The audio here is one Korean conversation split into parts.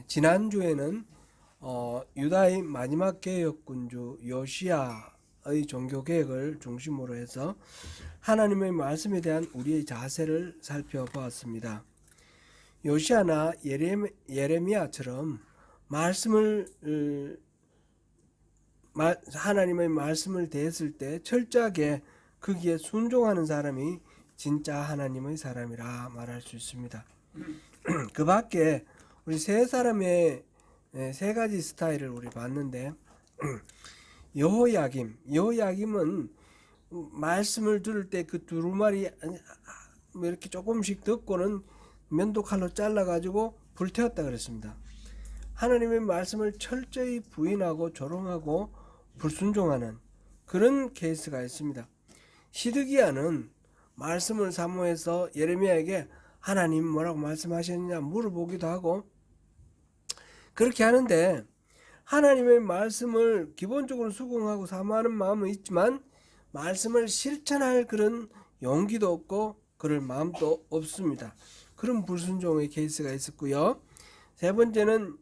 지난주에는 유다의 마지막 개혁군주 요시야의 종교개혁을 중심으로 해서 하나님의 말씀에 대한 우리의 자세를 살펴보았습니다. 요시야나 예레미야처럼 하나님의 말씀을 대했을 때 철저하게 거기에 순종하는 사람이 진짜 하나님의 사람이라 말할 수 있습니다. 그 밖에 우리 세 사람의 세 가지 스타일을 우리 봤는데, 여호야김은 말씀을 들을 때 그 두루마리 이렇게 조금씩 듣고는 면도칼로 잘라가지고 불태웠다 그랬습니다. 하나님의 말씀을 철저히 부인하고 조롱하고 불순종하는 그런 케이스가 있습니다. 시드기야는 말씀을 사모해서 예레미야에게 하나님 뭐라고 말씀하셨느냐 물어보기도 하고 그렇게 하는데, 하나님의 말씀을 기본적으로 수긍하고 사모하는 마음은 있지만 말씀을 실천할 그런 용기도 없고 그럴 마음도 없습니다. 그런 불순종의 케이스가 있었고요. 세 번째는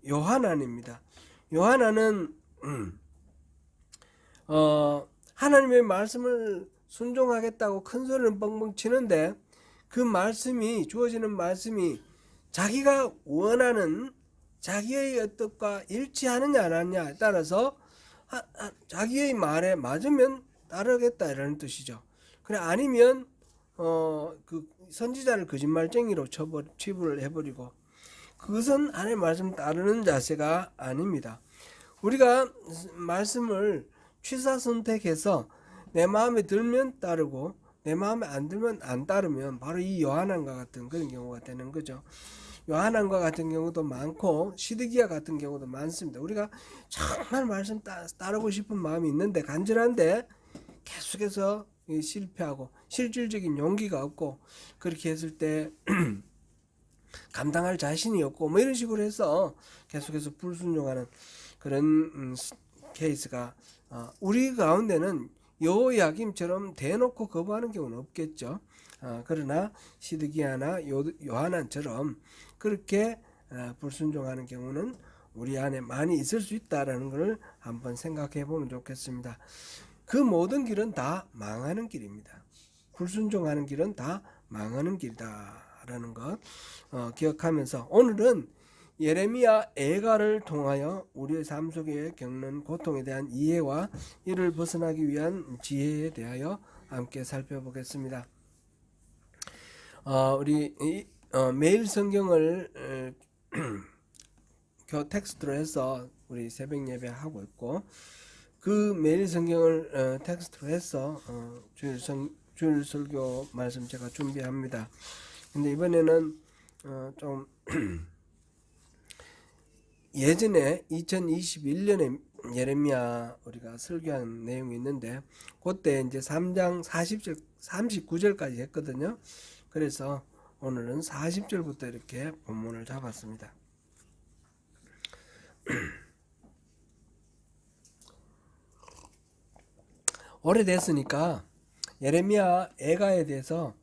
요하난입니다. 요하난은 하나님의 말씀을 순종하겠다고 큰 소리는 뻥뻥 치는데 그 말씀이, 주어지는 말씀이 자기가 원하는 자기의 뜻과 일치하느냐 안 하느냐에 따라서 자기의 말에 맞으면 따르겠다 이라는 뜻이죠. 그래 아니면 그 선지자를 거짓말쟁이로 치부를 해버리고, 그것은 하나님의 말씀 따르는 자세가 아닙니다. 우리가 말씀을 취사선택해서 내 마음에 들면 따르고 내 마음에 안 들면 안 따르면 바로 이 요하난과 같은 그런 경우가 되는 거죠. 요하난과 같은 경우도 많고 시드기야 같은 경우도 많습니다. 우리가 정말 말씀 따르고 싶은 마음이 있는데 간절한데 계속해서 실패하고 실질적인 용기가 없고, 그렇게 했을 때 감당할 자신이 없고 뭐 이런 식으로 해서 계속해서 불순종하는 그런 케이스가 우리 가운데는 여호야김처럼 대놓고 거부하는 경우는 없겠죠. 그러나 시드기야나 요하난처럼 그렇게 불순종하는 경우는 우리 안에 많이 있을 수 있다라는 것을 한번 생각해 보면 좋겠습니다. 그 모든 길은 다 망하는 길입니다. 불순종하는 길은 다 망하는 길이다라는 것 기억하면서, 오늘은 예레미야 애가를 통하여 우리의 삶 속에 겪는 고통에 대한 이해와 이를 벗어나기 위한 지혜에 대하여 함께 살펴보겠습니다. 우리 매일 성경을 텍스트로 해서 우리 새벽 예배 하고 있고, 그 매일 성경을 텍스트로 해서 주일 설교 말씀 제가 준비합니다. 근데 이번에는 좀 예전에 2021년에 예레미야 우리가 설교한 내용이 있는데 그때 이제 3장 39절까지 했거든요. 그래서 오늘은 40절부터 이렇게 본문을 잡았습니다. 오래됐으니까 예레미야 애가에 대해서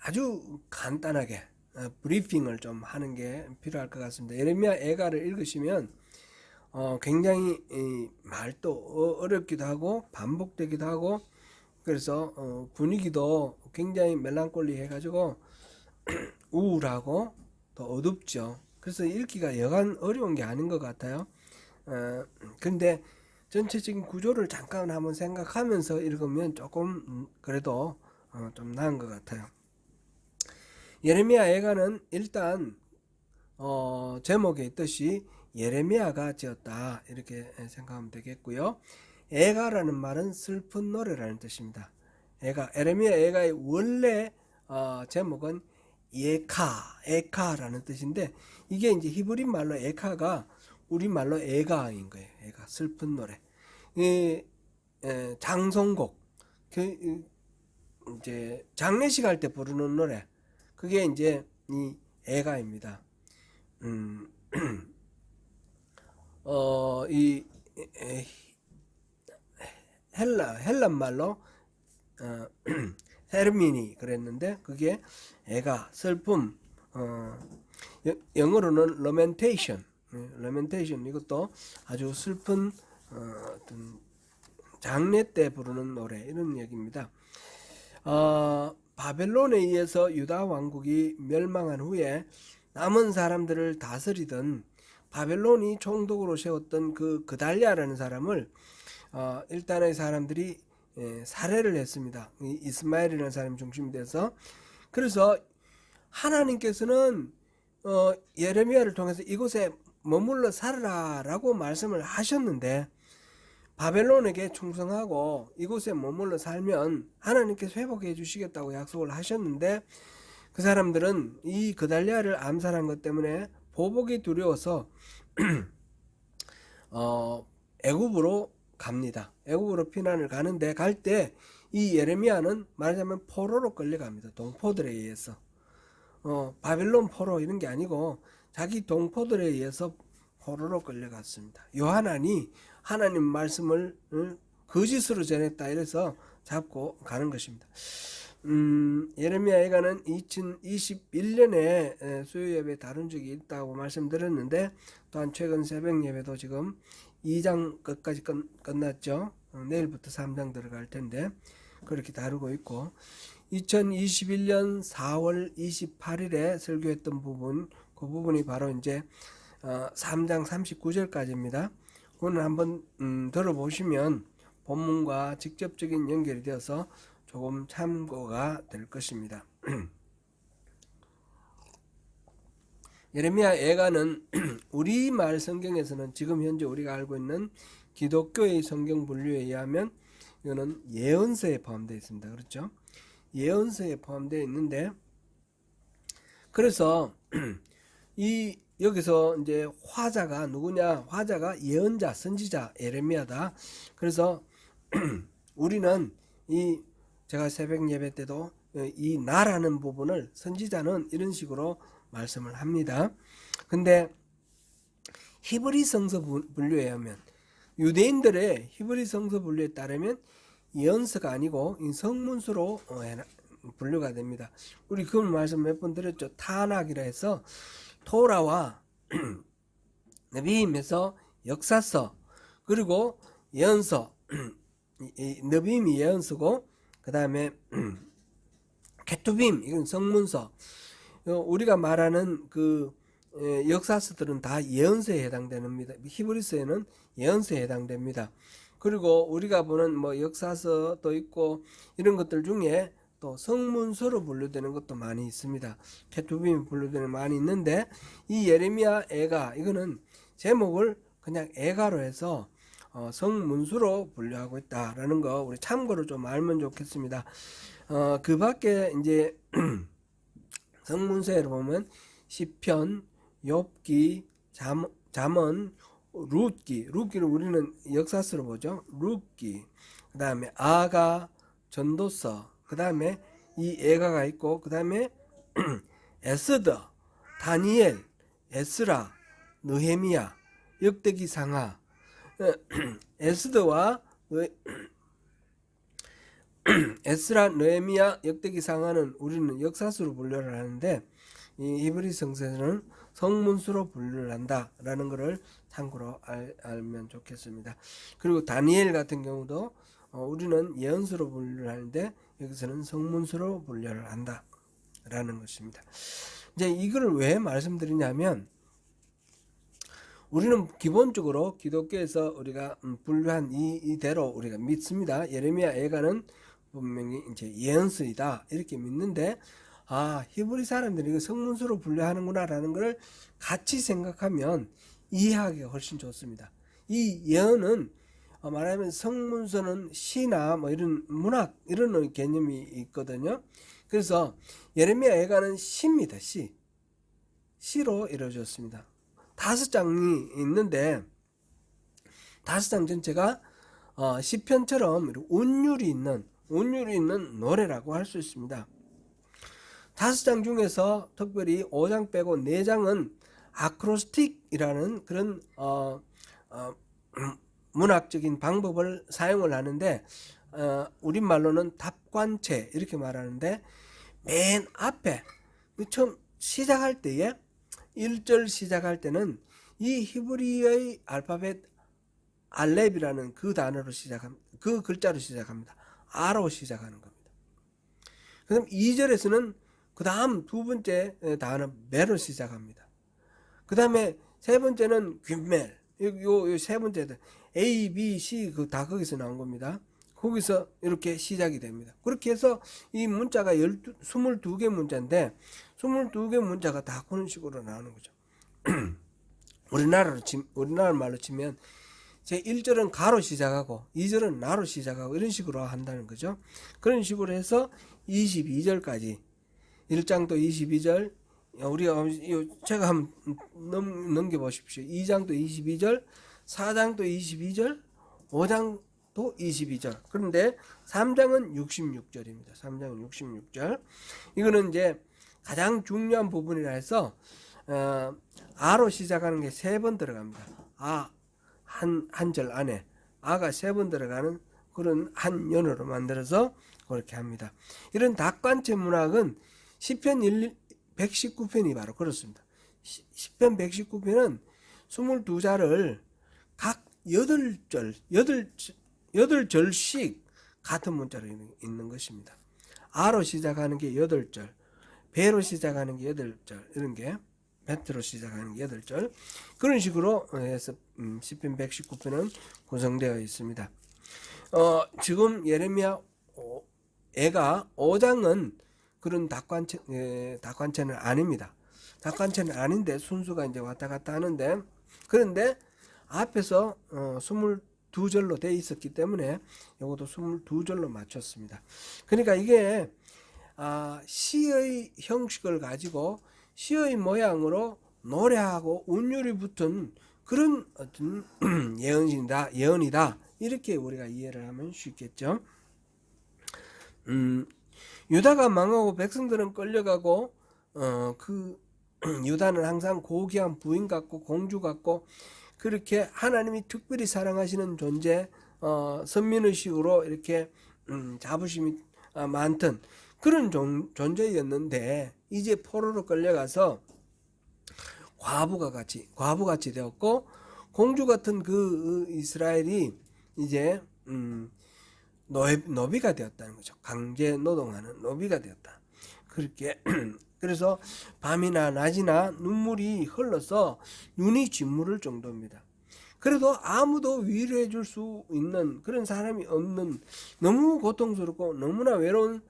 아주 간단하게 브리핑을 좀 하는 게 필요할 것 같습니다. 예레미야 애가를 읽으시면 굉장히 말도 어렵기도 하고 반복되기도 하고, 그래서 분위기도 굉장히 멜랑콜리 해가지고 우울하고 더 어둡죠. 그래서 읽기가 여간 어려운 게 아닌 것 같아요. 근데 전체적인 구조를 잠깐 한번 생각하면서 읽으면 조금 그래도 좀 나은 것 같아요. 예레미야 애가는 일단 제목에 있듯이 예레미야가 지었다 이렇게 생각하면 되겠고요. 애가라는 말은 슬픈 노래라는 뜻입니다. 예레미야 애가의 원래 제목은 에카라는 뜻인데, 이게 이제 히브리 말로 에카가 우리말로 애가인 거예요. 애가 슬픈 노래. 장송곡, 이제 장례식 할 때 부르는 노래, 그게 이제 이 애가입니다. 이 헬란 말로 헤르미니 그랬는데 그게 애가 슬픔, 영어로는 lamentation 레멘테이션 이것도 아주 슬픈 어떤 장례 때 부르는 노래 이런 얘기입니다. 바벨론에 의해서 유다 왕국이 멸망한 후에 남은 사람들을 다스리던 바벨론이 총독으로 세웠던 그 그달랴라는 사람을 일단의 사람들이 살해를 했습니다. 이스마엘이라는 사람이 중심이 돼서. 그래서 하나님께서는 예레미야를 통해서 이곳에 머물러 살아라라고 말씀을 하셨는데 바벨론에게 충성하고 이곳에 머물러 살면 하나님께서 회복해 주시겠다고 약속을 하셨는데 그 사람들은 이 그달랴를 암살한 것 때문에 보복이 두려워서 애굽으로 갑니다. 애굽으로 피난을 가는데 갈 때 이 예레미야는 말하자면 포로로 끌려갑니다. 동포들에 의해서. 바벨론 포로 이런 게 아니고 자기 동포들에 의해서 포로로 끌려갔습니다. 요하난이 하나님 말씀을 거짓으로 전했다 이래서 잡고 가는 것입니다. 예레미야 예가는 2021년에 수요 예배 다룬 적이 있다고 말씀드렸는데 또한 최근 새벽 예배도 지금 2장 끝까지 끝났죠. 내일부터 3장 들어갈 텐데 그렇게 다루고 있고 2021년 4월 28일에 설교했던 부분 그 부분이 바로 이제 3장 39절까지입니다. 그거는 한번 들어보시면 본문과 직접적인 연결이 되어서 조금 참고가 될 것입니다. 예레미야 예가는 우리말 성경에서는 지금 현재 우리가 알고 있는 기독교의 성경 분류에 의하면 이거는 예언서에 포함되어 있습니다. 그렇죠? 예언서에 포함되어 있는데 그래서 이 여기서 이제 화자가 누구냐? 화자가 예언자, 선지자 예레미야다. 그래서 우리는 제가 새벽 예배 때도 이 나라는 부분을 선지자는 이런 식으로 말씀을 합니다. 근데 히브리 성서 분류에 하면 유대인들의 히브리 성서 분류에 따르면 예언서가 아니고 성문서로 분류가 됩니다. 우리 그 말씀 몇 번 드렸죠. 타낙이라 해서 토라와 느비임에서 역사서 그리고 예언서 느비임이 예언서고 그 다음에 케투빔 이건 성문서 우리가 말하는 그 역사서들은 다 예언서에 해당됩니다. 히브리서에는 예언서에 해당됩니다. 그리고 우리가 보는 뭐 역사서도 있고 이런 것들 중에 또 성문서로 분류되는 것도 많이 있습니다. 케투빔이 분류되는 많이 있는데 이 예레미야 애가 이거는 제목을 그냥 애가로 해서 성문서로 분류하고 있다라는 거 우리 참고로 좀 알면 좋겠습니다. 그 밖에 이제 성문서에 보면 시편, 욥기, 잠언, 룻기를 우리는 역사서로 보죠. 룻기, 그 다음에 아가, 전도서, 그 다음에 이 애가가 있고 그 다음에 에스더, 다니엘, 에스라, 느헤미야, 역대기 상하. 에스더와 에스라, 느헤미야, 역대기 상하는 우리는 역사서로 분류를 하는데 이 히브리 성서에서는 성문서로 분류를 한다라는 것을 참고로 알면 좋겠습니다. 그리고 다니엘 같은 경우도 우리는 예언서로 분류를 하는데 여기서는 성문서로 분류를 한다라는 것입니다. 이제 이걸 왜 말씀드리냐면 우리는 기본적으로 기독교에서 우리가 분류한 이대로 우리가 믿습니다. 예레미야 예가는 분명히 이제 예언서이다 이렇게 믿는데 히브리 사람들이 이거 성문서로 분류하는구나라는 걸 같이 생각하면 이해하기가 훨씬 좋습니다. 이 예언은 말하면 성문서는 시나 뭐 이런 문학 이런 개념이 있거든요. 그래서 예레미야 예가는 시입니다. 시로 이루어졌습니다. 5장이 있는데 5장 전체가 시편처럼 운율이 있는 노래라고 할 수 있습니다. 5장 중에서 특별히 5장 빼고 4장은 아크로스틱이라는 그런 문학적인 방법을 사용을 하는데 우리말로는 답관체 이렇게 말하는데 맨 앞에 처음 시작할 때에 1절 시작할 때는 이 히브리어의 알파벳 알렙이라는 그 단어로 시작합니다. 그 글자로 시작합니다. 아로 시작하는 겁니다. 그다음 2절에서는 그 다음 두 번째 단어 멜로 시작합니다. 그 다음에 세 번째는 귓멜. 요 세 번째는 A, B, C 다 거기서 나온 겁니다. 거기서 이렇게 시작이 됩니다. 그렇게 해서 이 문자가 22개 문자인데 22개 문자가 다 그런 식으로 나오는 거죠. 우리나라 말로 치면 제 1절은 가로 시작하고 2절은 나로 시작하고 이런 식으로 한다는 거죠. 그런 식으로 해서 22절까지 1장도 22절 우리가 제가 한번 넘겨보십시오. 2장도 22절 4장도 22절 5장도 22절 그런데 3장은 66절입니다. 3장은 66절 이거는 이제 가장 중요한 부분이라 해서 아로 시작하는 게 3번 들어갑니다. 한 절 안에 아가 3번 들어가는 그런 한 연어로 만들어서 그렇게 합니다. 이런 닭관체 문학은 시편 119편이 바로 그렇습니다. 시편 119편은 22자를 각 8절씩 같은 문자로 있는 것입니다. 아로 시작하는 게 8절, 배로 시작하는 게 8절, 이런 게 베트로 시작하는 게 8절. 그런 식으로 해서 시편 119편은 구성되어 있습니다. 지금 예레미야 애가 5장은 그런 닭관체는 아닙니다. 닭관체는 아닌데 순수가 이제 왔다 갔다 하는데 그런데 앞에서 22절로 돼 있었기 때문에 이것도 22절로 맞췄습니다. 그러니까 이게 시의 형식을 가지고 시의 모양으로 노래하고 운율이 붙은 그런 어떤 예언이다 이렇게 우리가 이해를 하면 쉽겠죠. 유다가 망하고 백성들은 끌려가고 그 유다는 항상 고귀한 부인 같고 공주 같고 그렇게 하나님이 특별히 사랑하시는 존재 선민의식으로 이렇게 자부심이 많던 그런 존재였는데 이제 포로로 끌려가서 과부같이 되었고 공주 같은 그 이스라엘이 이제 노비가 되었다는 거죠. 강제 노동하는 노비가 되었다. 그렇게 그래서 밤이나 낮이나 눈물이 흘러서 눈이 짓무를 정도입니다. 그래도 아무도 위로해 줄 수 있는 그런 사람이 없는 너무 고통스럽고 너무나 외로운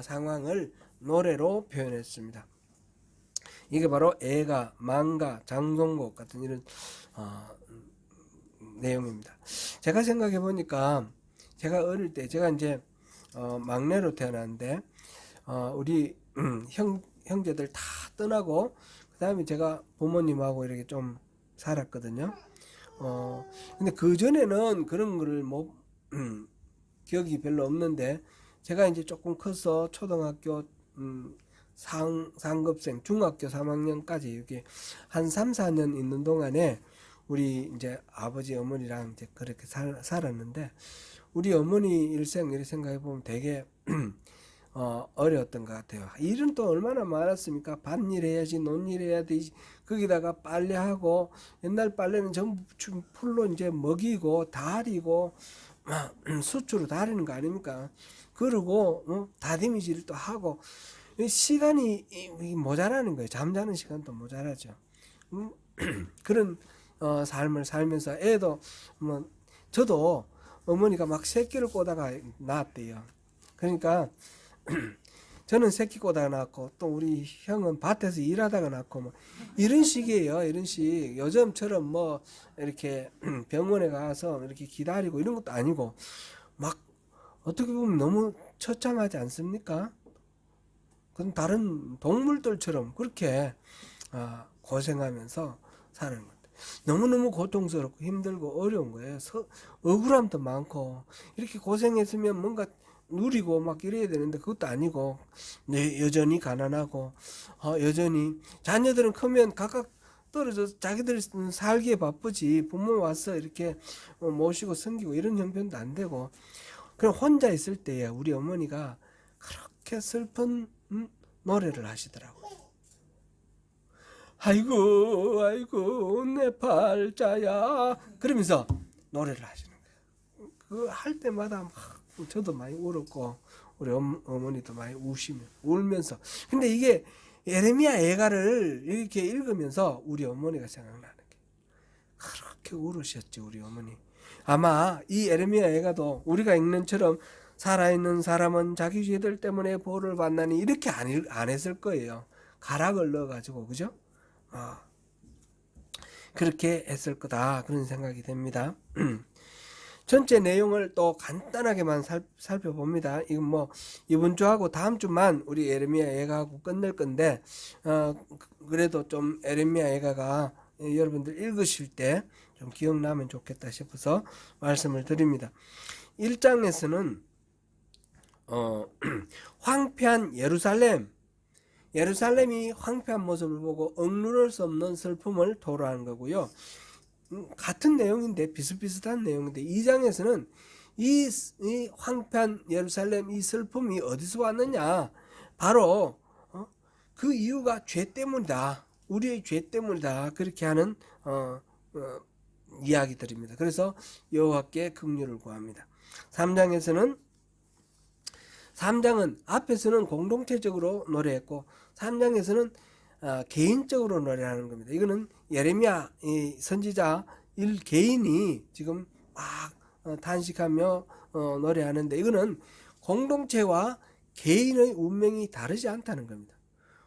상황을 노래로 표현했습니다. 이게 바로 애가, 망가, 장송곡 같은 이런 내용입니다. 제가 생각해 보니까 제가 어릴 때 제가 이제 막내로 태어났는데 우리 형제들 다 떠나고 그 다음에 제가 부모님하고 이렇게 좀 살았거든요. 근데 그 전에는 그런 거를 기억이 별로 없는데 제가 이제 조금 커서 초등학교 상급생 중학교 3학년까지 이렇게 한 3, 4년 있는 동안에 우리 이제 아버지 어머니랑 이제 그렇게 살았는데 우리 어머니 일생을 생각해 보면 되게 어려웠던 것 같아요. 일은 또 얼마나 많았습니까? 밭일 해야지, 논일 해야 되지. 거기다가 빨래하고 옛날 빨래는 전부 풀로 이제 먹이고 다리고 수초로 다리는 거 아닙니까? 그러고 다듬이질도 하고 시간이 모자라는 거예요. 잠자는 시간도 모자라죠. 그런 삶을 살면서 애도 저도 어머니가 막 새끼를 꼬다가 낳았대요. 그러니까 저는 새끼 꼬다가 낳고 또 우리 형은 밭에서 일하다가 낳고 이런 식이에요. 이런 식. 요즘처럼 이렇게 병원에 가서 이렇게 기다리고 이런 것도 아니고 막 어떻게 보면 너무 처참하지 않습니까? 그건 다른 동물들처럼 그렇게 고생하면서 사는 것. 너무너무 고통스럽고 힘들고 어려운 거예요. 억울함도 많고 이렇게 고생했으면 뭔가 누리고 막 이래야 되는데 그것도 아니고 여전히 가난하고 여전히 자녀들은 크면 각각 떨어져 자기들 살기에 바쁘지 부모 와서 이렇게 모시고 섬기고 이런 형편도 안 되고 그냥 혼자 있을 때에 우리 어머니가 그렇게 슬픈 노래를 하시더라고요. 아이고 아이고 내 팔자야 그러면서 노래를 하시는 거예요. 그 할 때마다 막 저도 많이 울었고 우리 어머니도 많이 울면서 근데 이게 예레미야 애가를 이렇게 읽으면서 우리 어머니가 생각나는 게 그렇게 울으셨지 우리 어머니. 아마 이 예레미야 애가도 우리가 읽는처럼 살아있는 사람은 자기 죄들 때문에 벌을 받나니 이렇게 안 했을 거예요. 가락을 넣어가지고 그죠? 그렇게 했을 거다 그런 생각이 됩니다. 전체 내용을 또 간단하게만 살펴봅니다. 이건 뭐 이번 주하고 다음 주만 우리 예레미야 애가하고 끝낼 건데 그래도 좀 예레미야 애가가 여러분들 읽으실 때 좀 기억나면 좋겠다 싶어서 말씀을 드립니다. 1장에서는 황폐한 예루살렘이 황폐한 모습을 보고 억누를 수 없는 슬픔을 토로하는 거고요. 같은 내용인데 비슷비슷한 내용인데 2장에서는 이 황폐한 예루살렘 이 슬픔이 어디서 왔느냐 바로 그 이유가 죄 때문이다. 우리의 죄 때문이다. 그렇게 하는 이야기들입니다. 그래서 여호와께 긍휼을 구합니다. 3장은 앞에서는 공동체적으로 노래했고 3장에서는 개인적으로 노래하는 겁니다. 이거는 예레미야 선지자 개인이 지금 막 탄식하며 노래하는데 이거는 공동체와 개인의 운명이 다르지 않다는 겁니다.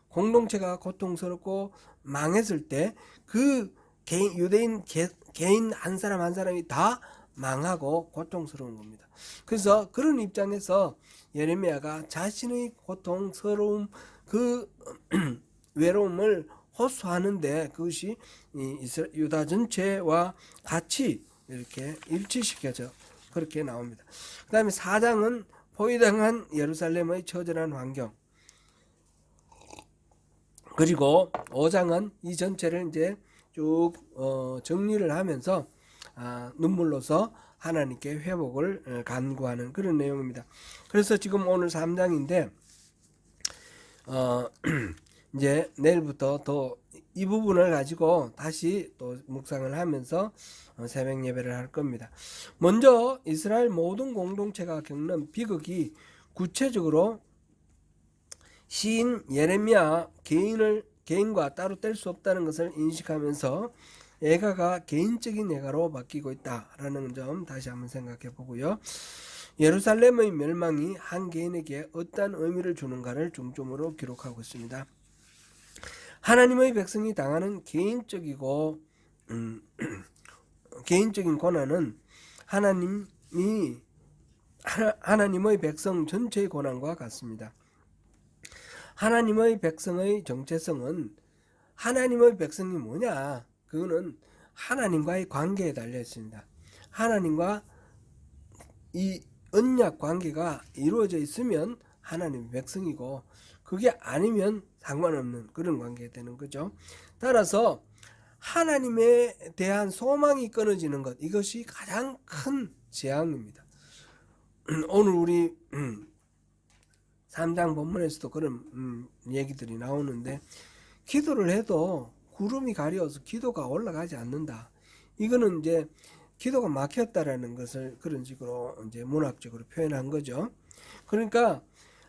공동체가 고통스럽고 망했을 때 그 유대인 개인 한 사람 한 사람이 다 망하고 고통스러운 겁니다. 그래서 그런 입장에서 예레미야가 자신의 고통스러움 그 외로움을 호소하는데 그것이 유다 전체와 같이 이렇게 일치시켜져 그렇게 나옵니다. 그 다음에 4장은 포위당한 예루살렘의 처절한 환경, 그리고 5장은 이 전체를 이제 쭉 정리를 하면서 눈물로서 하나님께 회복을 간구하는 그런 내용입니다. 그래서 지금 오늘 3장인데 이제 내일부터 더 이 부분을 가지고 다시 또 묵상을 하면서 새벽 예배를 할 겁니다. 먼저 이스라엘 모든 공동체가 겪는 비극이 구체적으로 시인 예레미야 개인과 따로 뗄 수 없다는 것을 인식하면서 애가가 개인적인 애가로 바뀌고 있다라는 점 다시 한번 생각해 보고요. 예루살렘의 멸망이 한 개인에게 어떤 의미를 주는가를 중점으로 기록하고 있습니다. 하나님의 백성이 당하는 개인적인 고난은 하나님의 백성 전체의 고난과 같습니다. 하나님의 백성의 정체성은 하나님의 백성이 뭐냐? 그거는 하나님과의 관계에 달려 있습니다. 하나님과 이 언약 관계가 이루어져 있으면 하나님의 백성이고 그게 아니면 상관없는 그런 관계가 되는 거죠. 따라서 하나님에 대한 소망이 끊어지는 것, 이것이 가장 큰 재앙입니다. 오늘 우리 3장 본문에서도 그런 얘기들이 나오는데 기도를 해도 구름이 가려워서 기도가 올라가지 않는다. 이거는 이제 기도가 막혔다라는 것을 그런 식으로 이제 문학적으로 표현한 거죠. 그러니까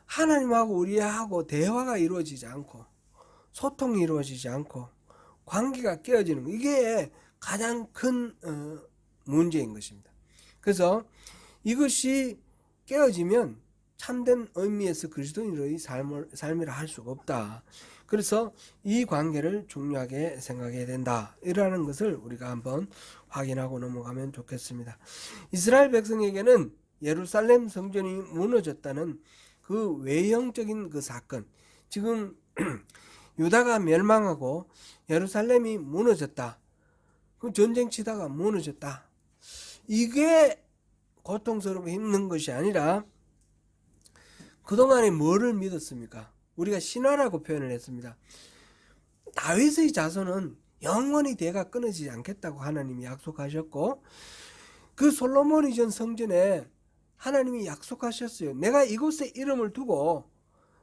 하나님하고 우리하고 대화가 이루어지지 않고 소통이 이루어지지 않고 관계가 깨어지는 거, 이게 가장 큰 문제인 것입니다. 그래서 이것이 깨어지면 참된 의미에서 그리스도인의 삶이라 할 수가 없다. 그래서 이 관계를 중요하게 생각해야 된다. 이라는 것을 우리가 한번 확인하고 넘어가면 좋겠습니다. 이스라엘 백성에게는 예루살렘 성전이 무너졌다는 그 외형적인 그 사건, 지금 유다가 멸망하고 예루살렘이 무너졌다. 그 전쟁 치다가 무너졌다. 이게 고통스럽고 힘든 것이 아니라 그동안에 뭐를 믿었습니까? 우리가 신화라고 표현을 했습니다. 다윗의 자손은 영원히 대가 끊어지지 않겠다고 하나님이 약속하셨고 그 솔로몬이 전 성전에 하나님이 약속하셨어요. 내가 이곳에 이름을 두고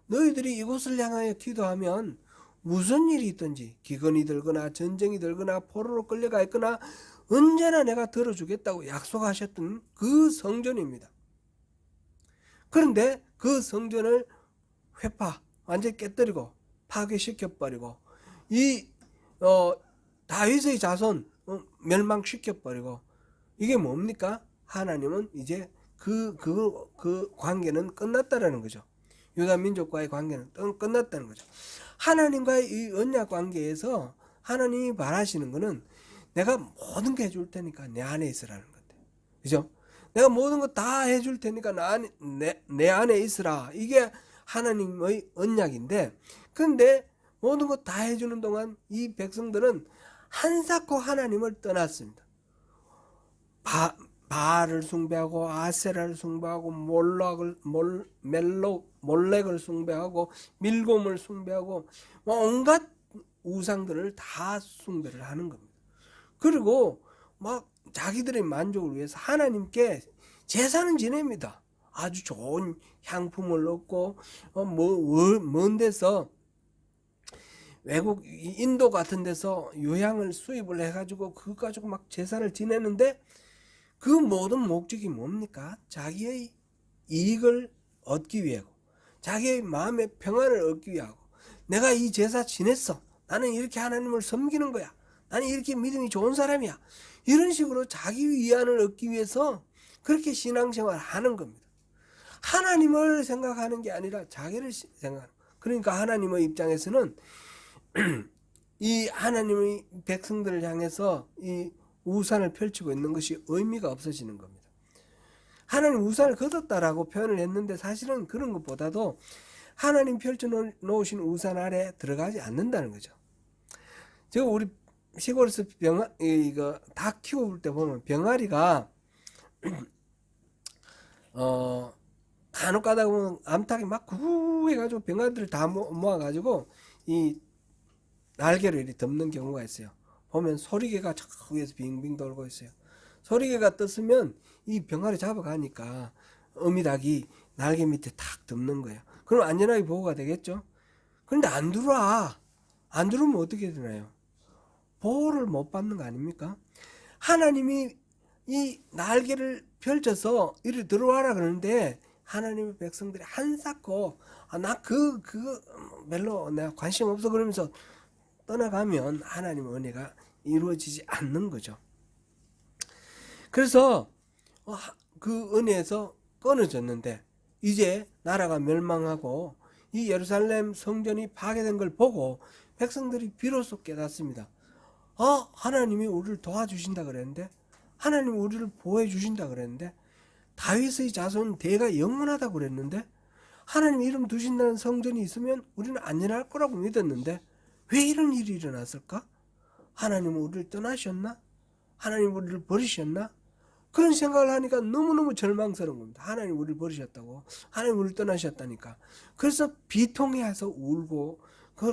너희들이 이곳을 향하여 기도하면 무슨 일이 있든지 기근이 들거나 전쟁이 들거나 포로로 끌려가 있거나 언제나 내가 들어주겠다고 약속하셨던 그 성전입니다. 그런데 그 성전을 완전히 깨뜨리고 파괴시켜버리고 이 다윗의 자손 멸망시켜버리고, 이게 뭡니까? 하나님은 이제 그 관계는 끝났다라는 거죠. 유다 민족과의 관계는 끝났다는 거죠. 하나님과의 이 언약 관계에서 하나님이 바라시는 거는 내가 모든 게 해줄 테니까 내 안에 있으라는 건데, 그죠? 내가 모든 거 다 해줄 테니까 내 안에 있으라. 이게 하나님의 언약인데, 근데 모든 거 다 해주는 동안 이 백성들은 한사코 하나님을 떠났습니다. 바알을 숭배하고 아세라를 숭배하고 몰렉을 숭배하고 밀곰을 숭배하고 온갖 우상들을 다 숭배를 하는 겁니다. 그리고 막 자기들의 만족을 위해서 하나님께 제사는 지냅니다. 아주 좋은 향품을 얻고 먼 데서 외국 인도 같은 데서 요향을 수입을 해가지고 그거 가지고 막 제사를 지내는데, 그 모든 목적이 뭡니까? 자기의 이익을 얻기 위하고 자기의 마음의 평안을 얻기 위하고, 내가 이 제사 지냈어, 나는 이렇게 하나님을 섬기는 거야, 나는 이렇게 믿음이 좋은 사람이야, 이런 식으로 자기 위안을 얻기 위해서 그렇게 신앙생활을 하는 겁니다. 하나님을 생각하는 게 아니라 자기를 생각하는. 그러니까 하나님의 입장에서는 이 하나님의 백성들을 향해서 이 우산을 펼치고 있는 것이 의미가 없어지는 겁니다. 하나님 우산을 걷었다라고 표현을 했는데, 사실은 그런 것보다도 하나님 펼쳐 놓으신 우산 아래 들어가지 않는다는 거죠. 지금 우리 시골에서 이거 닭 키워볼 때 보면 병아리가 간혹 가다 보면 암탉이 막 구구 해가지고 병아리들을 다 모아가지고 이 날개를 이렇게 덮는 경우가 있어요. 보면 소리개가 저 위에서 빙빙 돌고 있어요. 소리개가 떴으면 이 병아리 잡아가니까 어미닭이 날개 밑에 탁 덮는 거예요. 그럼 안전하게 보호가 되겠죠. 그런데 안 들어와. 안 들어오면 어떻게 되나요? 보호를 못 받는 거 아닙니까? 하나님이 이 날개를 펼쳐서 이리 들어와라 그러는데, 하나님의 백성들이 한사코 나 별로 내가 관심 없어 그러면서 떠나가면 하나님의 은혜가 이루어지지 않는 거죠. 그래서 그 은혜에서 끊어졌는데, 이제 나라가 멸망하고 이 예루살렘 성전이 파괴된 걸 보고 백성들이 비로소 깨닫습니다. 하나님이 우리를 도와주신다 그랬는데, 하나님이 우리를 보호해 주신다 그랬는데, 다윗의 자손 대가 영원하다고 그랬는데, 하나님 이름 두신다는 성전이 있으면 우리는 안전할 거라고 믿었는데 왜 이런 일이 일어났을까? 하나님은 우리를 떠나셨나? 하나님 우리를 버리셨나? 그런 생각을 하니까 너무너무 절망스러운 겁니다. 하나님 우리를 버리셨다고, 하나님 우리를 떠나셨다니까. 그래서 비통해서 울고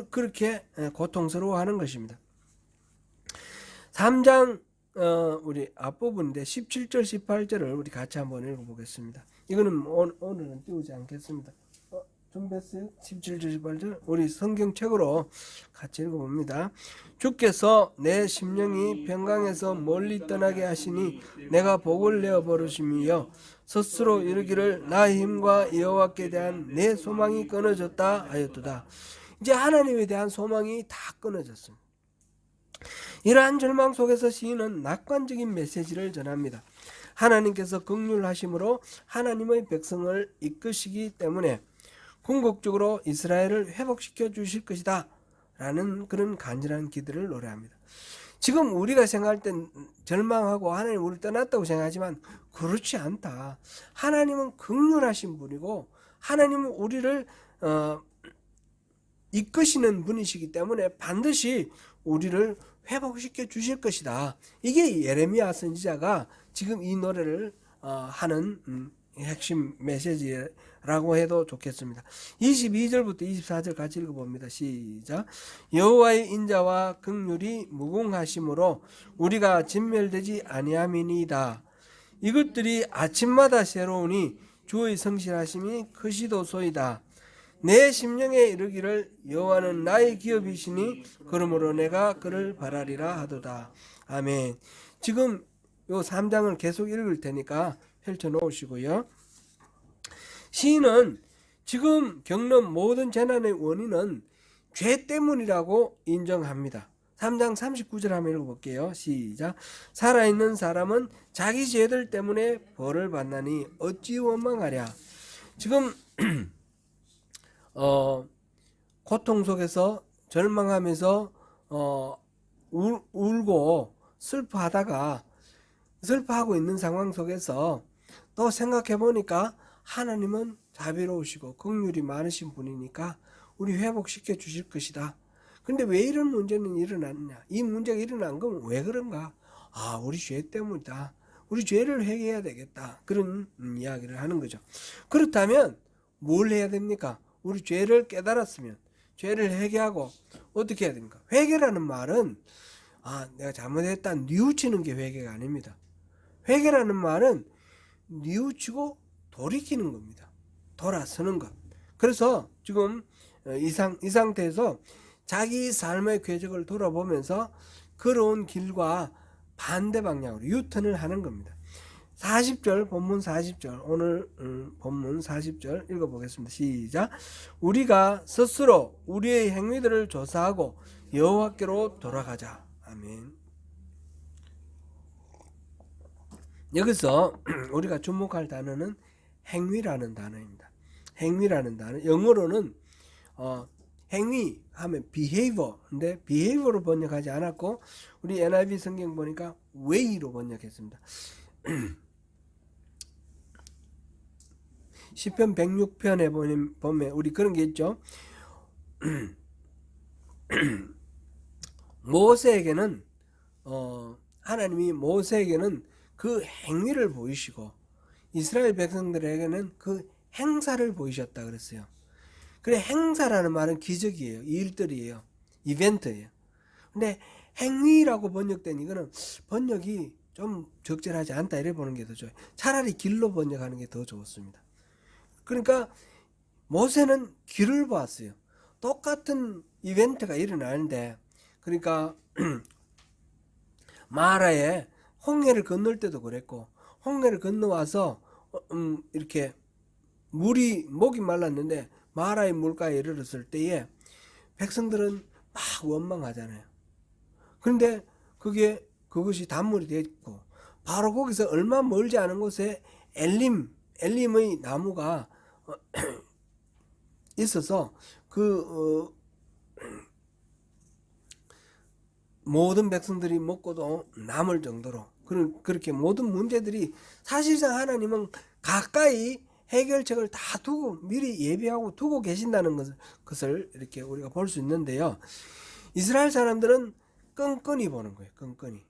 그렇게 고통스러워하는 것입니다. 3장 우리 앞부분인데 17절 18절을 우리 같이 한번 읽어보겠습니다. 이거는 오늘은 띄우지 않겠습니다. 준비했어요? 17절 18절 우리 성경책으로 같이 읽어봅니다. 주께서 내 심령이 평강에서 멀리 떠나게 하시니 내가 복을 내어 버르심이여 스스로 이르기를 나의 힘과 여호와께 대한 내 소망이 끊어졌다 하였도다. 이제 하나님에 대한 소망이 다 끊어졌습니다. 이러한 절망 속에서 시인은 낙관적인 메시지를 전합니다. 하나님께서 긍휼하심으로 하나님의 백성을 이끄시기 때문에 궁극적으로 이스라엘을 회복시켜 주실 것이다 라는 그런 간절한 기도를 노래합니다. 지금 우리가 생각할 땐 절망하고 하나님 우리를 떠났다고 생각하지만 그렇지 않다. 하나님은 긍휼하신 분이고 하나님은 우리를 이끄시는 분이시기 때문에 반드시 우리를 회복시켜 주실 것이다. 이게 예레미야 선지자가 지금 이 노래를 하는 핵심 메시지라고 해도 좋겠습니다. 22절부터 24절 같이 읽어봅니다. 시작. 여호와의 인자와 긍휼이 무궁하심으로 우리가 진멸되지 아니함이니이다. 이것들이 아침마다 새로우니 주의 성실하심이 크시도소이다. 내 심령에 이르기를 여호와는 나의 기업이시니 그러므로 내가 그를 바라리라 하도다. 아멘. 지금 요 3장을 계속 읽을 테니까 펼쳐 놓으시고요. 시인은 지금 겪는 모든 재난의 원인은 죄 때문이라고 인정합니다. 3장 39절 한번 읽어볼게요. 시작. 살아있는 사람은 자기 죄들 때문에 벌을 받나니 어찌 원망하랴. 지금 고통 속에서 절망하면서 울고 슬퍼하고 있는 상황 속에서 또 생각해 보니까 하나님은 자비로우시고 긍휼이 많으신 분이니까 우리 회복시켜 주실 것이다. 근데 왜 이런 문제는 일어났냐? 이 문제가 일어난 건 왜 그런가? 우리 죄 때문이다. 우리 죄를 회개해야 되겠다. 그런 이야기를 하는 거죠. 그렇다면 뭘 해야 됩니까? 우리 죄를 깨달았으면 죄를 회개하고 어떻게 해야 됩니까? 회개라는 말은 내가 잘못했다 뉘우치는 게 회개가 아닙니다. 회개라는 말은 뉘우치고 돌이키는 겁니다. 돌아서는 것. 그래서 지금 이 상태에서 자기 삶의 궤적을 돌아보면서 걸어온 길과 반대 방향으로 유턴을 하는 겁니다. 40절 본문 40절 오늘 본문 40절 읽어보겠습니다. 시작. 우리가 스스로 우리의 행위들을 조사하고 여호와께로 돌아가자. 아멘. 여기서 우리가 주목할 단어는 행위라는 단어입니다. 행위라는 단어. 영어로는 행위 하면 behavior인데 behavior로 번역하지 않았고 우리 NIV 성경 보니까 way로 번역했습니다. 시편 106편에 보면 우리 그런 게 있죠. 모세에게는 하나님이 모세에게는 그 행위를 보이시고 이스라엘 백성들에게는 그 행사를 보이셨다 그랬어요. 그래, 행사라는 말은 기적이에요. 일들이에요. 이벤트예요. 근데 행위라고 번역된 이거는 번역이 좀 적절하지 않다 이래 보는 게 더 좋아요. 차라리 길로 번역하는 게 더 좋습니다. 그러니까 모세는 길을 보았어요. 똑같은 이벤트가 일어나는데, 그러니까 마라에 홍해를 건널 때도 그랬고, 홍해를 건너와서 이렇게 목이 말랐는데 마라의 물가에 이르렀을 때에 백성들은 막 원망하잖아요. 그런데 그것이 단물이 됐고, 바로 거기서 얼마 멀지 않은 곳에 엘림의 나무가 있어서 모든 백성들이 먹고도 남을 정도로 그렇게 모든 문제들이 사실상 하나님은 가까이 해결책을 다 두고 미리 예비하고 두고 계신다는 것을 이렇게 우리가 볼 수 있는데요. 이스라엘 사람들은 끈끈이 보는 거예요. 끈끈이.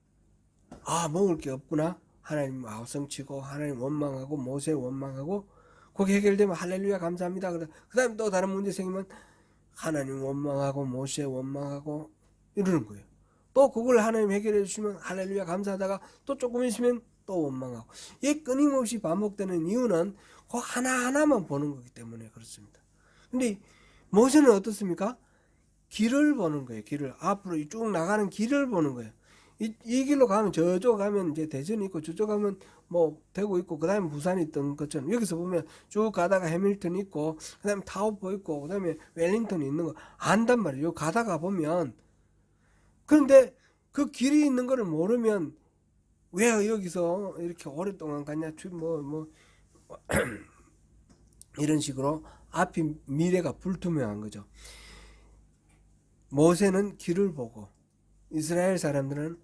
먹을 게 없구나. 하나님 아우성치고 하나님 원망하고 모세 원망하고 그게 해결되면 할렐루야 감사합니다. 그 다음에 또 다른 문제 생기면 하나님 원망하고 모세 원망하고 이러는 거예요. 또 그걸 하나님 해결해 주시면 할렐루야 감사하다가 또 조금 있으면 또 원망하고. 이게 끊임없이 반복되는 이유는 그 하나하나만 보는 거기 때문에 그렇습니다. 근데 모세는 어떻습니까? 길을 보는 거예요. 길을. 앞으로 쭉 나가는 길을 보는 거예요. 이 길로 가면 저쪽 가면 이제 대전이 있고 저쪽 가면 뭐 대구 있고 그 다음에 부산이 있던 것처럼 여기서 보면 쭉 가다가 해밀턴 있고 그 다음에 타오포 있고 그 다음에 웰링턴이 있는 거 안단 말이에요. 가다가 보면. 그런데 그 길이 있는 거를 모르면 왜 여기서 이렇게 오랫동안 갔냐 이런 식으로 앞이 미래가 불투명한 거죠. 모세는 길을 보고 이스라엘 사람들은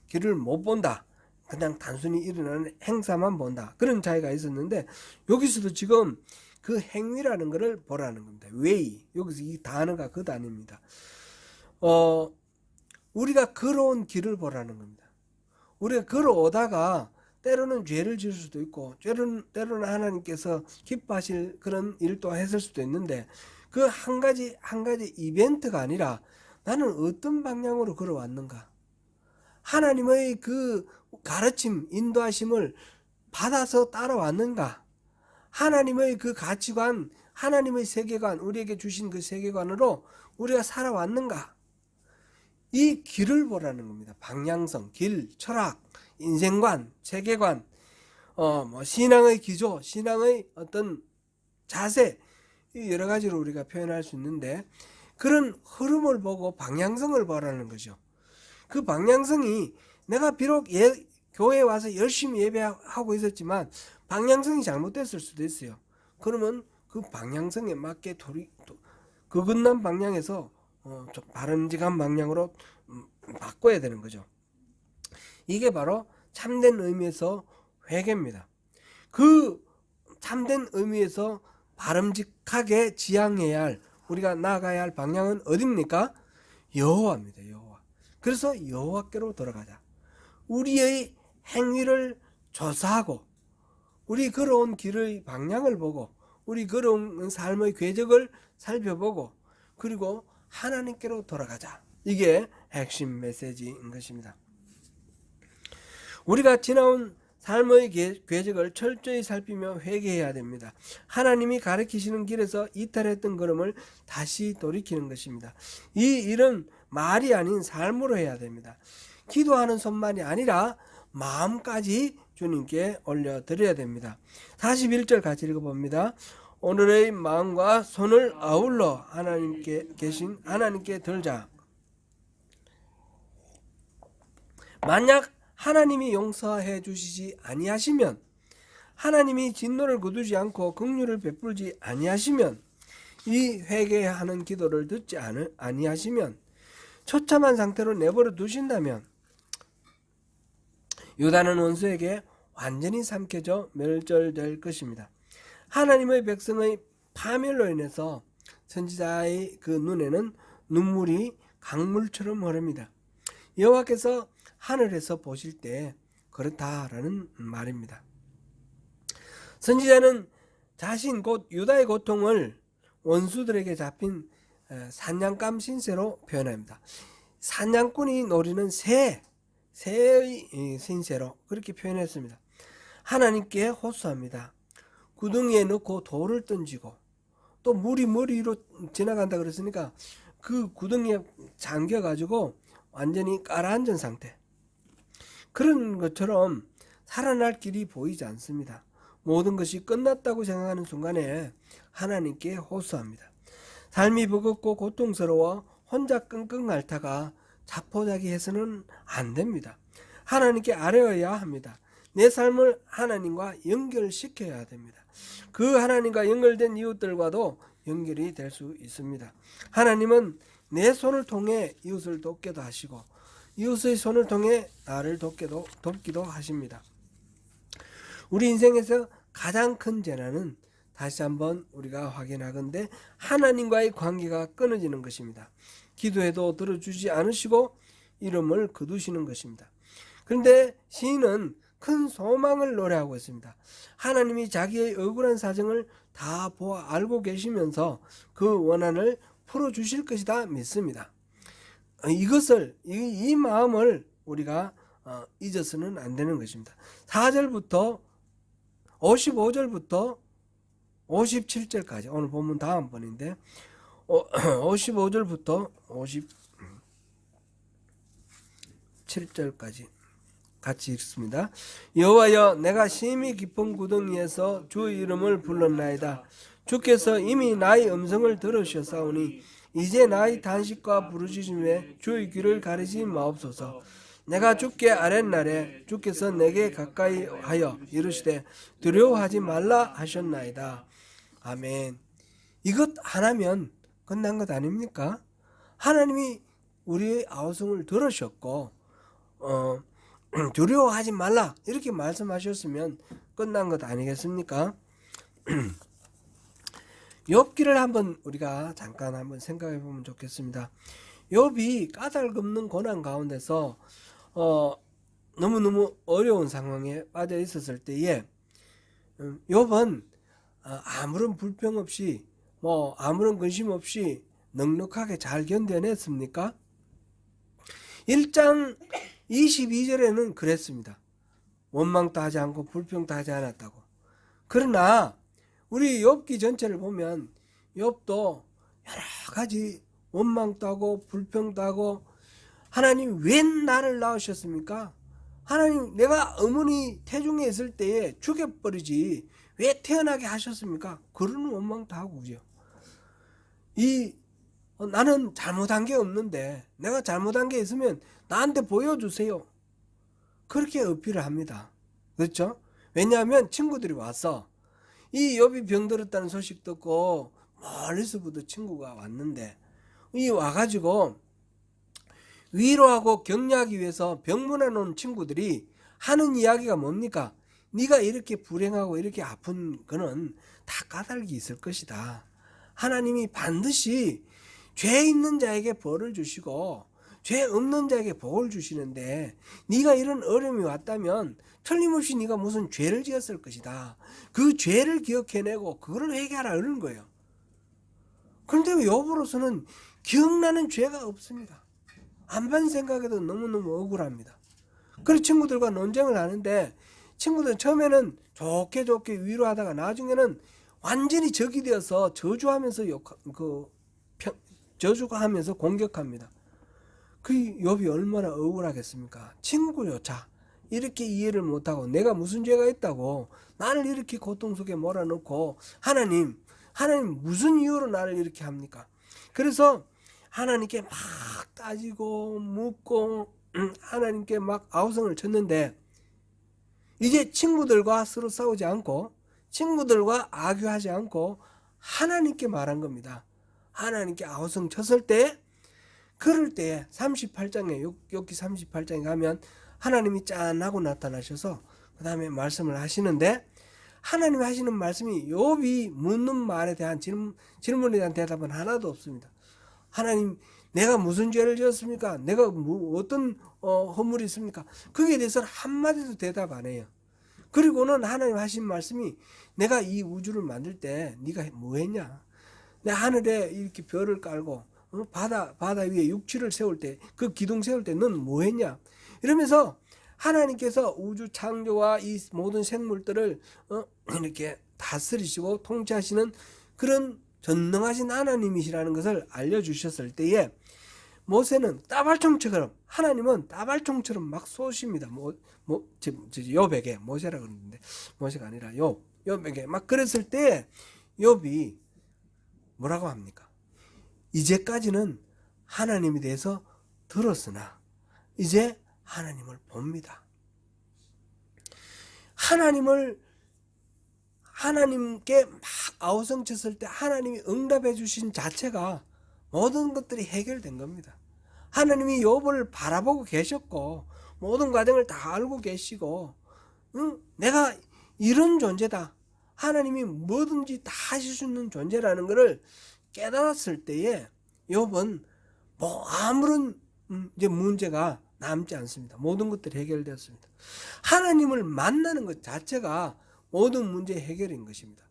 길을 못 본다. 그냥 단순히 일어나는 행사만 본다. 그런 차이가 있었는데 여기서도 지금 그 행위라는 것을 보라는 겁니다. way. 여기서 이 단어가 그 단어입니다. 우리가 걸어온 길을 보라는 겁니다. 우리가 걸어오다가 때로는 죄를 지을 수도 있고 때로는 하나님께서 기뻐하실 그런 일도 했을 수도 있는데 그 한 가지 이벤트가 아니라 나는 어떤 방향으로 걸어왔는가, 하나님의 그 가르침 인도하심을 받아서 따라왔는가, 하나님의 그 가치관, 하나님의 세계관, 우리에게 주신 그 세계관으로 우리가 살아왔는가? 이 길을 보라는 겁니다. 방향성, 길, 철학, 인생관, 세계관, 신앙의 기조, 신앙의 어떤 자세, 여러 가지로 우리가 표현할 수 있는데, 그런 흐름을 보고 방향성을 보라는 거죠. 그 방향성이 내가 비록 교회에 와서 열심히 예배하고 있었지만 방향성이 잘못됐을 수도 있어요. 그러면 그 방향성에 맞게 그긋난 방향에서 좀 바람직한 방향으로 바꿔야 되는 거죠. 이게 바로 참된 의미에서 회개입니다. 그 참된 의미에서 바람직하게 지향해야 할, 우리가 나아가야 할 방향은 어디입니까? 여호와입니다. 여호와. 그래서 여호와께로 돌아가자. 우리의 행위를 조사하고 우리 걸어온 길의 방향을 보고 우리 걸어온 삶의 궤적을 살펴보고 그리고 하나님께로 돌아가자. 이게 핵심 메시지인 것입니다. 우리가 지나온 삶의 궤적을 철저히 살피며 회개해야 됩니다. 하나님이 가르치시는 길에서 이탈했던 걸음을 다시 돌이키는 것입니다. 이 일은 말이 아닌 삶으로 해야 됩니다. 기도하는 손만이 아니라 마음까지 주님께 올려드려야 됩니다. 41절 같이 읽어봅니다. 오늘의 마음과 손을 아울러 하나님께 들자. 만약 하나님이 용서해 주시지 아니하시면, 하나님이 진노를 거두지 않고 긍휼을 베풀지 아니하시면, 이 회개하는 기도를 듣지 아니하시면, 처참한 상태로 내버려 두신다면 유다는 원수에게 완전히 삼켜져 멸절될 것입니다. 하나님의 백성의 파멸로 인해서 선지자의 그 눈에는 눈물이 강물처럼 흐릅니다. 여호와께서 하늘에서 보실 때 그렇다라는 말입니다. 선지자는 자신 곧 유다의 고통을 원수들에게 잡힌 사냥감 신세로 표현합니다. 사냥꾼이 노리는 새의 신세로 그렇게 표현했습니다. 하나님께 호소합니다. 구덩이에 넣고 돌을 던지고 또 물이 머리 위로 지나간다 그랬으니까 그 구덩이에 잠겨가지고 완전히 깔아앉은 상태. 그런 것처럼 살아날 길이 보이지 않습니다. 모든 것이 끝났다고 생각하는 순간에 하나님께 호소합니다. 삶이 버겁고 고통스러워 혼자 끙끙 앓다가 자포자기해서는 안 됩니다. 하나님께 아뢰어야 합니다. 내 삶을 하나님과 연결시켜야 됩니다. 그 하나님과 연결된 이웃들과도 연결이 될 수 있습니다. 하나님은 내 손을 통해 이웃을 돕기도 하시고 이웃의 손을 통해 나를 돕기도 하십니다. 우리 인생에서 가장 큰 재난은 다시 한번 우리가 확인하건대 하나님과의 관계가 끊어지는 것입니다. 기도해도 들어주지 않으시고 이름을 거두시는 것입니다. 그런데 시인은 큰 소망을 노래하고 있습니다. 하나님이 자기의 억울한 사정을 다 보아 알고 계시면서 그 원한을 풀어주실 것이다 믿습니다. 이 마음을 우리가 잊어서는 안 되는 것입니다. 4절부터 55절부터 57절까지 오늘 본문 다음번인데 55절부터 57절까지 같이 읽습니다. 여호와여, 내가 심히 깊은 구덩이에서 주의 이름을 불렀나이다. 주께서 이미 나의 음성을 들으셨사오니 이제 나의 단식과 부르짖음에 주의 귀를 가리지 마옵소서. 내가 주께 아랫날에 주께서 내게 가까이 하여 이르시되 두려워하지 말라 하셨나이다. 아멘. 이것 하나면 끝난 것 아닙니까? 하나님이 우리의 아우성을 들으셨고 두려워하지 말라 이렇게 말씀하셨으면 끝난 것 아니겠습니까? 욥기를 한번 우리가 잠깐 한번 생각해 보면 좋겠습니다. 욥이 까닭없는 고난 가운데서 너무너무 어려운 상황에 빠져 있었을 때에 욥은 아무런 불평 없이 아무런 근심 없이 넉넉하게 잘 견뎌냈습니까? 1장 22절에는 그랬습니다. 원망도 하지 않고 불평도 하지 않았다고. 그러나 우리 욥기 전체를 보면 욥도 여러 가지 원망도 하고 불평도 하고, 하나님 왜 나를 낳으셨습니까? 하나님, 내가 어머니 태중에 있을 때에 죽여버리지 왜 태어나게 하셨습니까? 그런 원망도 하고, 그죠? 나는 잘못한 게 없는데, 내가 잘못한 게 있으면 나한테 보여주세요. 그렇게 어필을 합니다. 그렇죠? 왜냐하면 친구들이 와서 이 욥이 병들었다는 소식 듣고 멀리서부터 친구가 왔는데, 이 와가지고 위로하고 격려하기 위해서 병문안 온 친구들이 하는 이야기가 뭡니까? 네가 이렇게 불행하고 이렇게 아픈 거는 다 까닭이 있을 것이다. 하나님이 반드시 죄 있는 자에게 벌을 주시고 죄 없는 자에게 복을 주시는데, 네가 이런 어려움이 왔다면 틀림없이 네가 무슨 죄를 지었을 것이다. 그 죄를 기억해내고 그거를 회개하라, 이런 거예요. 그런데 욥으로서는 기억나는 죄가 없습니다. 암만 생각해도 너무너무 억울합니다. 그래서 친구들과 논쟁을 하는데, 친구들 처음에는 좋게 위로하다가 나중에는 완전히 적이 되어서 저주하면서 저주가 하면서 공격합니다. 그 욥이 얼마나 억울하겠습니까? 친구조차 이렇게 이해를 못하고 내가 무슨 죄가 있다고 나를 이렇게 고통 속에 몰아넣고, 하나님 무슨 이유로 나를 이렇게 합니까? 그래서 하나님께 막 따지고 묻고 하나님께 막 아우성을 쳤는데, 이제 친구들과 서로 싸우지 않고 친구들과 악유하지 않고 하나님께 말한 겁니다. 하나님께 아우성 쳤을 때, 그럴 때 38장에 욥기 38장에 가면 하나님이 짠하고 나타나셔서 그 다음에 말씀을 하시는데, 하나님이 하시는 말씀이 욥이 묻는 말에 대한 질문에 대한 대답은 하나도 없습니다. 하나님, 내가 무슨 죄를 지었습니까? 내가 어떤 허물이 있습니까? 거기에 대해서는 한마디도 대답 안 해요. 그리고는 하나님 하신 말씀이, 내가 이 우주를 만들 때 네가 뭐 했냐? 내 하늘에 이렇게 별을 깔고 바다 위에 육지를 세울 때, 그 기둥 세울 때 넌 뭐 했냐? 이러면서 하나님께서 우주 창조와 이 모든 생물들을 이렇게 다스리시고 통치하시는 그런 전능하신 하나님이시라는 것을 알려주셨을 때에, 모세는 따발총처럼, 하나님은 따발총처럼 막 쏘십니다. 욥에게, 모세라 그러는데 모세가 아니라 욥에게 막 그랬을 때 욥이 뭐라고 합니까? 이제까지는 하나님에 대해서 들었으나 이제 하나님을 봅니다. 하나님께 막 아우성쳤을 때 하나님이 응답해 주신 자체가 모든 것들이 해결된 겁니다. 하나님이 욥을 바라보고 계셨고 모든 과정을 다 알고 계시고, 내가 이런 존재다, 하나님이 뭐든지 다 하실 수 있는 존재라는 것을 깨달았을 때에 욥은 아무런 이제 문제가 남지 않습니다. 모든 것들이 해결되었습니다. 하나님을 만나는 것 자체가 모든 문제의 해결인 것입니다.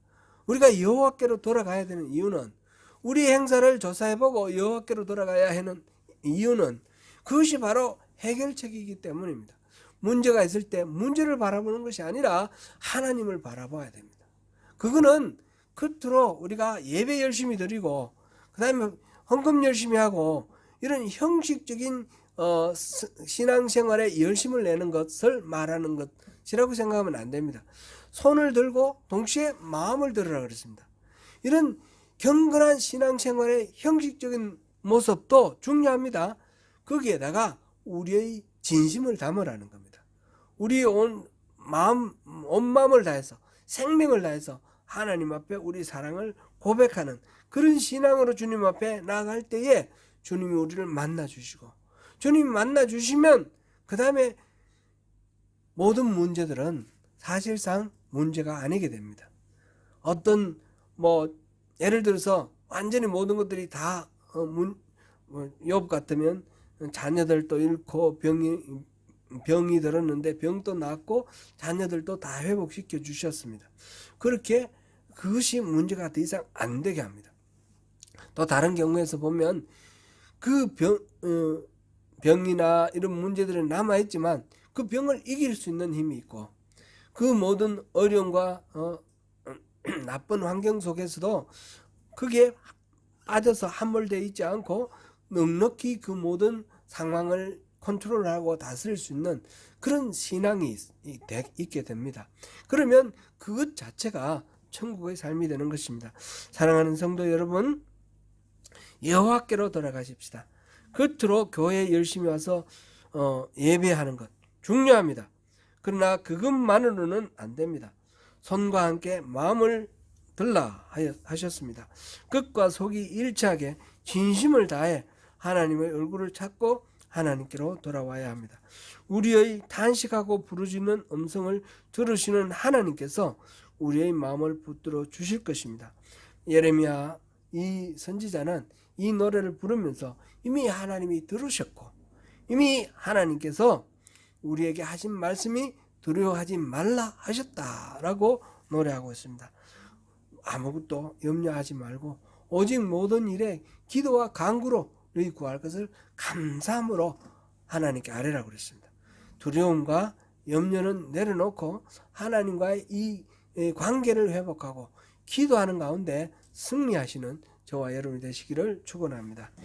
우리가 여호와께로 돌아가야 되는 이유는, 우리 행사를 조사해보고 여호와께로 돌아가야 하는 이유는, 그것이 바로 해결책이기 때문입니다. 문제가 있을 때 문제를 바라보는 것이 아니라 하나님을 바라봐야 됩니다. 그거는 끝으로 우리가 예배 열심히 드리고 그 다음에 헌금 열심히 하고 이런 형식적인 신앙생활에 열심을 내는 것을 말하는 것이라고 생각하면 안 됩니다. 손을 들고 동시에 마음을 들으라 그랬습니다. 이런 경건한 신앙생활의 형식적인 모습도 중요합니다. 거기에다가 우리의 진심을 담으라는 겁니다. 우리의 온 마음을 다해서, 생명을 다해서 하나님 앞에 우리 사랑을 고백하는 그런 신앙으로 주님 앞에 나아갈 때에 주님이 우리를 만나주시고, 주님이 만나주시면 그 다음에 모든 문제들은 사실상 문제가 아니게 됩니다. 어떤 예를 들어서 완전히 모든 것들이 다 욥 같으면 자녀들도 잃고 병이 들었는데 병도 낫고 자녀들도 다 회복시켜 주셨습니다. 그렇게 그것이 문제가 더 이상 안 되게 합니다. 또 다른 경우에서 보면 그 병이나 이런 문제들은 남아있지만 그 병을 이길 수 있는 힘이 있고, 그 모든 어려움과 나쁜 환경 속에서도 그게 빠져서 함몰되어 있지 않고 넉넉히 그 모든 상황을 컨트롤하고 다스릴 수 있는 그런 신앙이 있게 됩니다. 그러면 그것 자체가 천국의 삶이 되는 것입니다. 사랑하는 성도 여러분, 여호와께로 돌아가십시다. 겉으로 교회에 열심히 와서 예배하는 것 중요합니다. 그러나 그것만으로는 안 됩니다. 손과 함께 마음을 들라 하셨습니다. 끝과 속이 일치하게 진심을 다해 하나님의 얼굴을 찾고 하나님께로 돌아와야 합니다. 우리의 탄식하고 부르짖는 음성을 들으시는 하나님께서 우리의 마음을 붙들어 주실 것입니다. 예레미야 이 선지자는 이 노래를 부르면서 이미 하나님이 들으셨고 이미 하나님께서 우리에게 하신 말씀이 두려워하지 말라 하셨다라고 노래하고 있습니다. 아무것도 염려하지 말고 오직 모든 일에 기도와 간구로 너희 구할 것을 감사함으로 하나님께 아뢰라고 그랬습니다. 두려움과 염려는 내려놓고 하나님과의 이 관계를 회복하고 기도하는 가운데 승리하시는 저와 여러분이 되시기를 축원합니다.